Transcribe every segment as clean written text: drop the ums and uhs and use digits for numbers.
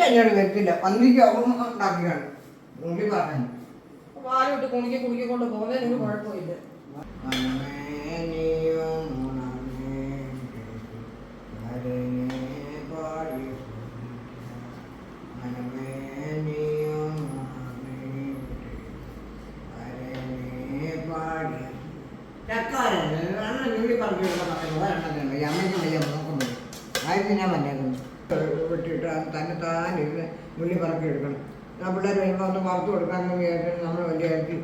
വിളിച്ച എന്നോട് വരത്തില്ല. പന്നിക്ക് ഉണ്ടാക്കിയാണ് ഉള്ളി പറഞ്ഞു. പാലോട്ട് കുണിക്കൊണ്ട് പോകുന്നതിന് കുഴപ്പമില്ല. ഉള്ളി പറഞ്ഞു അമ്മയ്ക്ക് നോക്കുമ്പോൾ ആയിരത്തി ഞാൻ വന്നേക്കുന്നു വെട്ടിയിട്ട് തന്നെ താനിരുന്ന് ഉള്ളി പറക്കി എടുക്കണം. ആ പിള്ളേർ വരുമ്പോൾ ഒന്ന് വറുത്ത് കൊടുക്കാമെന്ന് വിചാരിച്ചിട്ട് നമ്മൾ വലിയ ആക്കി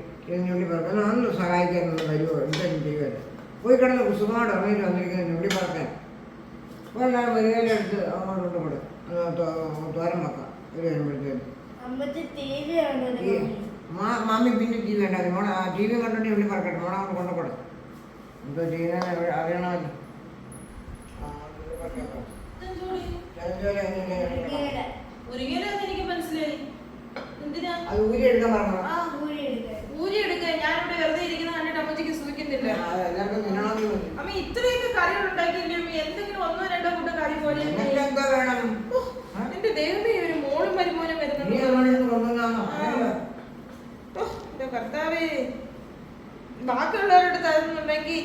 ഉള്ളി പറക്കാൻ അന്ന് സഹായിക്കാനൊന്നും വരുമോ എന്തെങ്കിലും ചെയ്യുമല്ലോ. പോയി കിടന്ന് കുസുമാട് ഇറങ്ങിയിട്ട് വന്നിരിക്കുന്ന ഉള്ളി പറക്കാൻ എല്ലാവരും വരികയിലെടുത്ത് അങ്ങോട്ട് കൊടു തോരം വെക്കാം. ഒരു വരുമ്പോഴത്തേക്കും മാമി പിന്നെ ടി വി ഉണ്ടാക്കി മോളെ ആ ടി വി കണ്ടിട്ട് ഉള്ളി പറക്കട്ടെ. മോളെ അങ്ങോട്ട് കൊണ്ടുകൊടു എന്തോ ചെയ്യുന്നതെന്ന് അറിയണമല്ലോ. അത് ഊരി എടുക്കാൻ പറഞ്ഞു. ഊരി എടുക്കാൻ ഞാനിവിടെ വെറുതെ ഇരിക്കുന്ന കണ്ടിട്ട് അമ്മച്ചിക്ക് സൂചിക്കുന്നില്ല. അമ്മ ഇത്രയൊക്കെ കറികൾ ഉണ്ടാക്കിയില്ലേ എന്തെങ്കിലും ഒന്നോ രണ്ടോ കൂട്ടം കറി പോലെ. എന്റെ ദൈവമേ ഒരു മോളും മരുമോനും വരുന്നുണ്ട്. കർത്താവേ ബാക്കിയുള്ളവരോട് തരുന്നുണ്ടെങ്കിൽ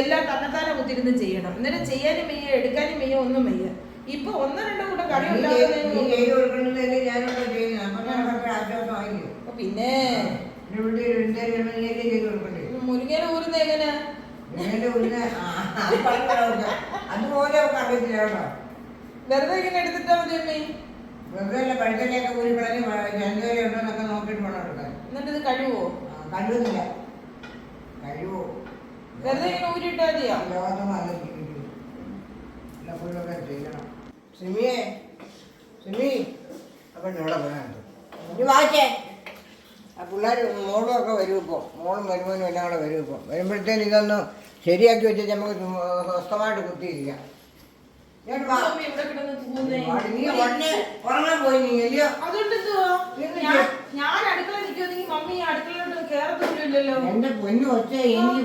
എല്ലാം തന്നെത്താനെ കുത്തിരുന്ന് ചെയ്യണം. അന്നേരം ചെയ്യാനും വയ്യ എടുക്കാനും വയ്യ ഒന്നും വയ്യ. ഇപ്പൊ ഒന്നോ രണ്ടോ കൂട്ടം കറി പിന്നെ മുരിങ്ങേനെ ഊരുന്ന എങ്ങനെ വെറുതെ ഇങ്ങനെ എടുത്തിട്ടാ മതി അമ്മേ. വെറുതെ പഴുത്തലൊക്കെ ഊരി കളഞ്ഞ് ജനജോലി ഉണ്ടോന്നൊക്കെ നോക്കിയിട്ട് വേണം എടുക്കാൻ. എന്നിട്ട് ഇത് കഴിവോ? കഴിവുന്നില്ല. കഴിവോ വെറുതെ ഇങ്ങനെ ഊരിയിട്ടാ മതിയോ? ലോകത്ത് നല്ല ഫുള്ളൊക്കെ ചെയ്യണം. സിമിയെ സിമി അപ്പം ഇവിടെ പറയാനുണ്ട് ഇനി വായിച്ചേ. ആ പിള്ളേർ മോളും ഒക്കെ വരും. ഇപ്പോൾ മോളും വരുമ്പോഴും എല്ലാം കൂടെ വരും. ഇപ്പോൾ വരുമ്പോഴത്തേനും ഇതൊന്ന് ശരിയാക്കി വെച്ചാൽ നമുക്ക് സ്വസ്ഥമായിട്ട് കുത്തിയിരിക്കാം. ഉറങ്ങാൻ പോയി നീ അല്ലയോ? എന്റെ പൊന്നു ഒച്ച എനിക്ക്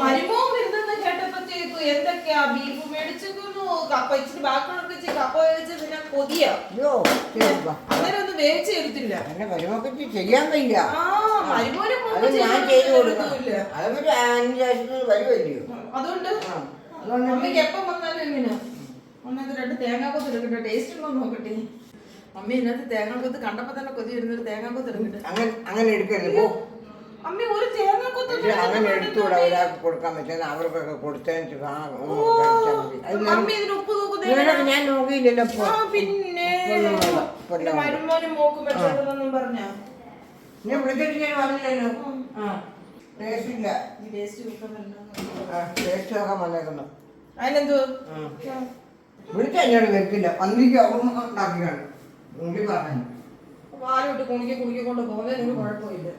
മരുമോൻ വരുന്നെന്ന് കേട്ടപ്പോഴത്തേക്കും എന്തൊക്കെയാ ബീഫ് മേടിച്ചിരിക്കുന്നു, കപ്പ ഇച്ചിരി ബാക്കിയുള്ളവർക്ക് ഇച്ചിരി കപ്പ വേവിച്ച് പിന്നെ കൊതിയാ. അന്നേരം ഒന്നും വേവിച്ച് തരത്തില്ല. എന്നെ മരുമൊക്കെ ചെയ്യാൻ വയ്യ. മരുമോനും ഞാൻ ചെയ്തു കൊടുക്കില്ല. അതൊക്കെ 5 വർഷത്തിന് വരുമല്ലയോ. അതുകൊണ്ട് അമ്മയ്ക്ക് എപ്പം വന്നാലും എങ്ങനെയാ ഒന്നത്തെ 2 തേങ്ങാക്കൊത്ത് എടുക്കട്ടെ. ടേസ്റ്റ് ഉണ്ടോ നോക്കട്ടെ. അമ്മ ഇതിനകത്ത് തേങ്ങാക്കൊത്ത് കണ്ടപ്പോ തന്നെ കൊതി വരുന്നൊരു തേങ്ങാക്കൊത്ത് എടുക്കട്ടെ. അങ്ങനെ എടുക്കരുത്. അമ്മ ഒരു തേങ്ങാക്കൊത്ത് അങ്ങനെ എടുത്തുകൂടെ ഒരാൾക്ക് കൊടുക്കാൻ പറ്റുന്ന അവർക്കൊക്കെ കൊടുത്തതിന് ഉപ്പ് ഞാൻ നോക്കിയില്ലല്ലോ. പിന്നെ മരുമോനും മോക്കും വെച്ചോന്നും പറഞ്ഞാ ഞാൻ വിളിച്ചിട്ട് ഞാൻ പറഞ്ഞില്ലല്ലോ. ടേസ്റ്റ് നോക്കാൻ വന്നേക്കുന്നു. അതിനെന്തോ വിളിച്ച എന്നോട് വരത്തില്ല. പന്നിക്ക് ഉണ്ടാക്കിയാണ് ഉള്ളി പറഞ്ഞു. പാലോട്ട് കുണിക്കൊണ്ട് പോകുന്നതിന് കുഴപ്പമില്ല.